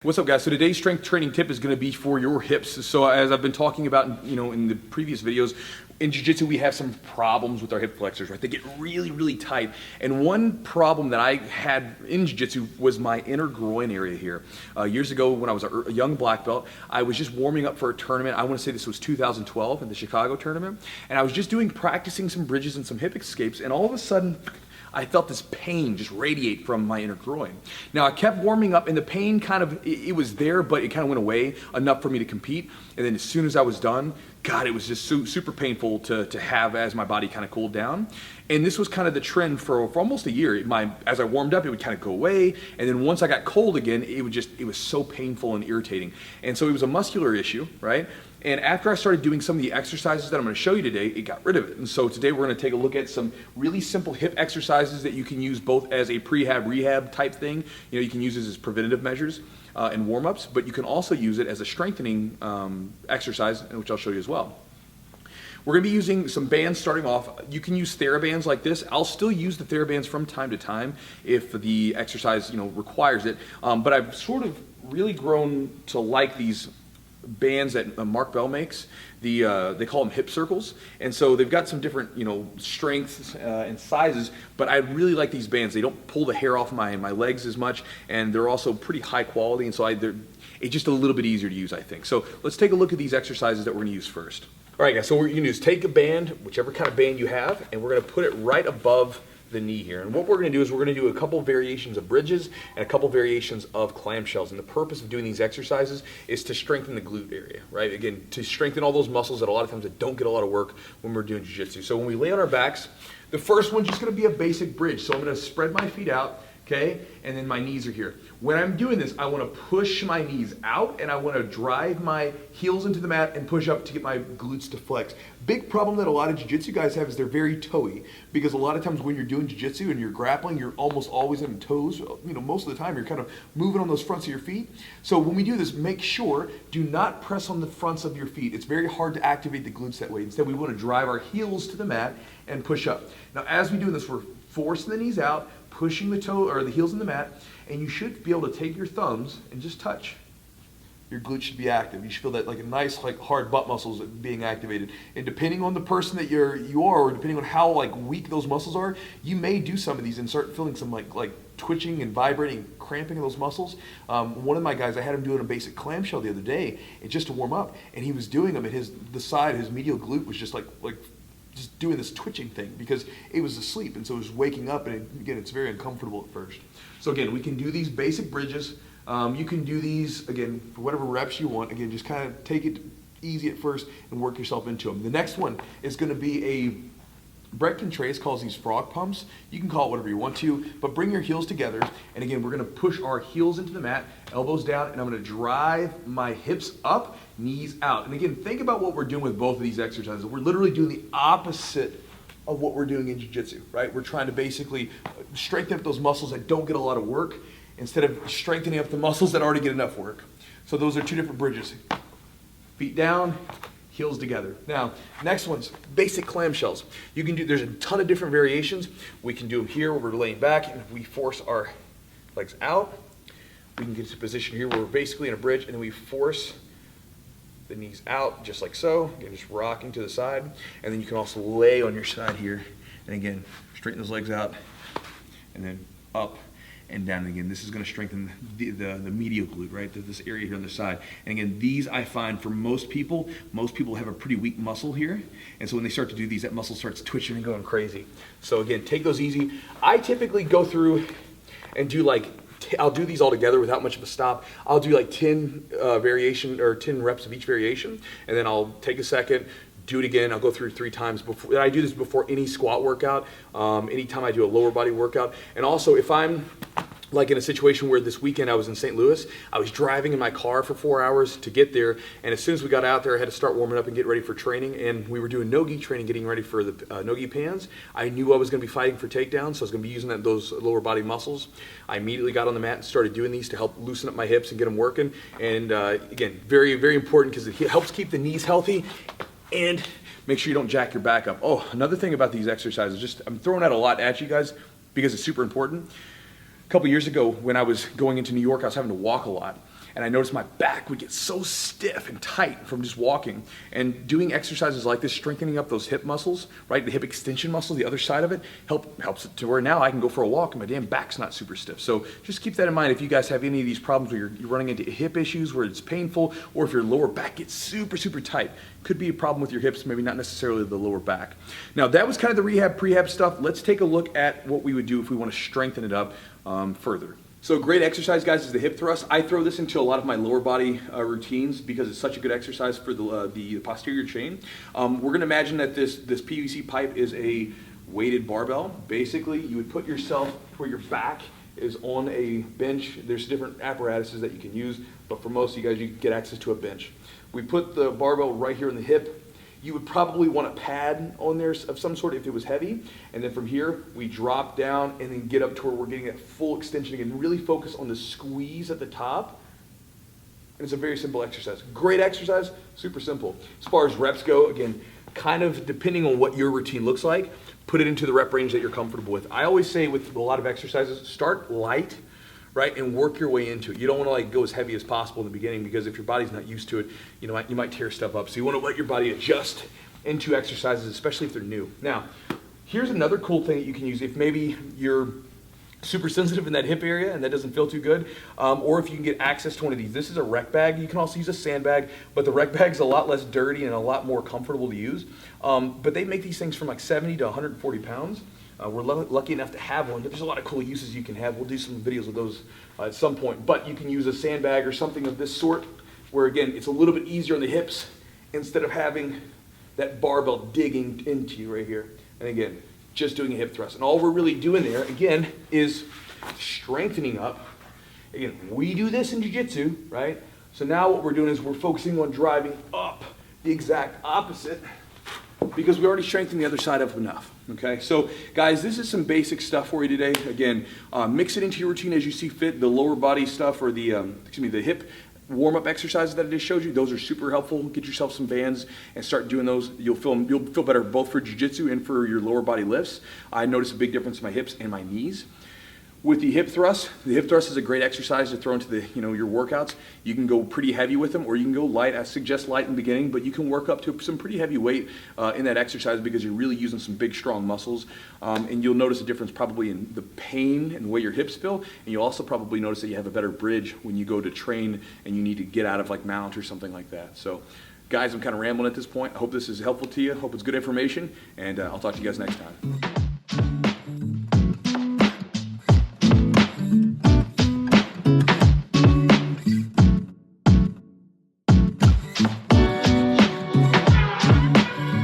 What's up, guys? So today's strength training tip is going to be for your hips. So as I've been talking about, in the previous videos, in jiu-jitsu we have some problems with our hip flexors, right? They get really, really tight. And one problem that I had in jiu-jitsu was my inner groin area here. Years ago, when I was a young black belt, I was just warming up for a tournament. I want to say this was 2012 in the Chicago tournament, and I was just practicing some bridges and some hip escapes, and all of a sudden, I felt this pain just radiate from my inner groin. Now, I kept warming up, and the pain it was there, but it kind of went away enough for me to compete. And then as soon as I was done, God, it was just super painful to have as my body kind of cooled down. And this was kind of the trend for almost a year. As I warmed up, it would kind of go away. And then once I got cold again, it was so painful and irritating. And so it was a muscular issue, right? And after I started doing some of the exercises that I'm going to show you today, it got rid of it. And so today we're going to take a look at some really simple hip exercises that you can use both as a prehab, rehab type thing. You can use this as preventative measures and warm-ups, but you can also use it as a strengthening exercise, which I'll show you as well. We're going to be using some bands starting off. You can use TheraBands like this. I'll still use the TheraBands from time to time if the exercise requires it. But I've sort of really grown to like these bands that Mark Bell makes. They call them hip circles, and so they've got some different strengths and sizes, but I really like these bands. They don't pull the hair off my legs as much, and they're also pretty high quality, and so it's just a little bit easier to use, I think. So let's take a look at these exercises that we're going to use first. All right, guys, so what you're going to do is take a band, whichever kind of band you have, and we're going to put it right above the knee here. And what we're going to do is we're going to do a couple variations of bridges and a couple variations of clamshells. And the purpose of doing these exercises is to strengthen the glute area, right? Again, to strengthen all those muscles that a lot of times that don't get a lot of work when we're doing jiu-jitsu. So when we lay on our backs, the first one's just going to be a basic bridge. So I'm going to spread my feet out, okay? And then my knees are here. When I'm doing this, I want to push my knees out and I want to drive my heels into the mat and push up to get my glutes to flex. Big problem that a lot of jiu-jitsu guys have is they're very toey, because a lot of times when you're doing jiu-jitsu and you're grappling, you're almost always on toes. Most of the time you're kind of moving on those fronts of your feet. So when we do this, make sure, do not press on the fronts of your feet. It's very hard to activate the glutes that way. Instead, we want to drive our heels to the mat and push up. Now, as we do this, we're forcing the knees out, pushing the toe or the heels in the mat, and you should be able to take your thumbs and just touch. Your glutes should be active. You should feel that like a nice, hard butt muscles being activated. And depending on the person that you are, or depending on how weak those muscles are, you may do some of these and start feeling some like twitching and vibrating, cramping of those muscles. One of my guys, I had him doing a basic clamshell the other day, and just to warm up, and he was doing them, and his medial glute was just just doing this twitching thing because it was asleep, and so it was waking up, and again, it's very uncomfortable at first. So again, we can do these basic bridges. You can do these, again, for whatever reps you want. Again, just kind of take it easy at first and work yourself into them. The next one is going to be a, Brett Contreras calls these frog pumps. You can call it whatever you want to, but bring your heels together. And again, we're going to push our heels into the mat, elbows down, and I'm going to drive my hips up, knees out. And again, think about what we're doing with both of these exercises. We're literally doing the opposite of what we're doing in jiu-jitsu, right? We're trying to basically strengthen up those muscles that don't get a lot of work instead of strengthening up the muscles that already get enough work. So those are two different bridges. Feet down, heels together. Now, next one's basic clamshells. You can do, there's a ton of different variations. We can do them here where we're laying back and we force our legs out. We can get to a position here where we're basically in a bridge, and then we force the knees out just like so. Again, just rocking to the side. And then you can also lay on your side here. And again, straighten those legs out and then up and down. And again, this is going to strengthen the medial glute, right? This area here on the side. And again, these I find for most people have a pretty weak muscle here. And so when they start to do these, that muscle starts twitching and going crazy. So again, take those easy. I typically go through and do I'll do these all together without much of a stop. I'll do 10 variation or 10 reps of each variation, and then I'll take a second, do it again. I'll go through 3 times before. I do this before any squat workout, anytime I do a lower body workout. And also if I'm in a situation where this weekend I was in St. Louis, I was driving in my car for 4 hours to get there, and as soon as we got out there, I had to start warming up and get ready for training, and we were doing no-gi training, getting ready for the no-gi pans. I knew I was going to be fighting for takedowns, so I was going to be using those lower body muscles. I immediately got on the mat and started doing these to help loosen up my hips and get them working, and again, very, very important because it helps keep the knees healthy, and make sure you don't jack your back up. Oh, another thing about these exercises, I'm throwing out a lot at you guys because it's super important. A couple years ago when I was going into New York, I was having to walk a lot. and I noticed my back would get so stiff and tight from just walking. And doing exercises like this, strengthening up those hip muscles, right, the hip extension muscle, the other side of it, helps it to where now I can go for a walk and my damn back's not super stiff. So just keep that in mind if you guys have any of these problems where you're running into hip issues where it's painful, or if your lower back gets super, super tight. Could be a problem with your hips, maybe not necessarily the lower back. Now that was kind of the rehab, prehab stuff. Let's take a look at what we would do if we want to strengthen it up further. So great exercise, guys, is the hip thrust. I throw this into a lot of my lower body routines because it's such a good exercise for the posterior chain. We're going to imagine that this PVC pipe is a weighted barbell. Basically, you would put yourself where your back is on a bench. There's different apparatuses that you can use, but for most of you guys, you get access to a bench. We put the barbell right here in the hip. You would probably want a pad on there of some sort if it was heavy. And then from here, we drop down and then get up to where we're getting that full extension again. Really focus on the squeeze at the top. And it's a very simple exercise. Great exercise, super simple. As far as reps go, again, kind of depending on what your routine looks like, put it into the rep range that you're comfortable with. I always say with a lot of exercises, start light, right, and work your way into it. You don't want to like go as heavy as possible in the beginning, because if your body's not used to it, you might tear stuff up. So you want to let your body adjust into exercises, especially if they're new. Now, here's another cool thing that you can use if maybe you're super sensitive in that hip area and that doesn't feel too good, or if you can get access to one of these. This is a rec bag. You can also use a sandbag, but the rec bag's a lot less dirty and a lot more comfortable to use. But they make these things from like 70 to 140 pounds. We're lucky enough to have one, but there's a lot of cool uses you can have. We'll do some videos of those at some point. But you can use a sandbag or something of this sort, where again, it's a little bit easier on the hips instead of having that barbell digging into you right here. And again, just doing a hip thrust. And all we're really doing there, again, is strengthening up. Again, we do this in jiu-jitsu, right? So now what we're doing is we're focusing on driving up the exact opposite, because we already strengthened the other side up enough, okay? So guys, this is some basic stuff for you today. Again, mix it into your routine as you see fit. The lower body stuff, or the hip warm-up exercises that I just showed you, those are super helpful. Get yourself some bands and start doing those. You'll feel better both for jiu-jitsu and for your lower body lifts. I notice a big difference in my hips and my knees. With the hip thrust is a great exercise to throw into your workouts. You can go pretty heavy with them, or you can go light. I suggest light in the beginning, but you can work up to some pretty heavy weight in that exercise, because you're really using some big, strong muscles. And you'll notice a difference probably in the pain and the way your hips feel. And you'll also probably notice that you have a better bridge when you go to train and you need to get out of like mount or something like that. So guys, I'm kind of rambling at this point. I hope this is helpful to you. I hope it's good information, and I'll talk to you guys next time.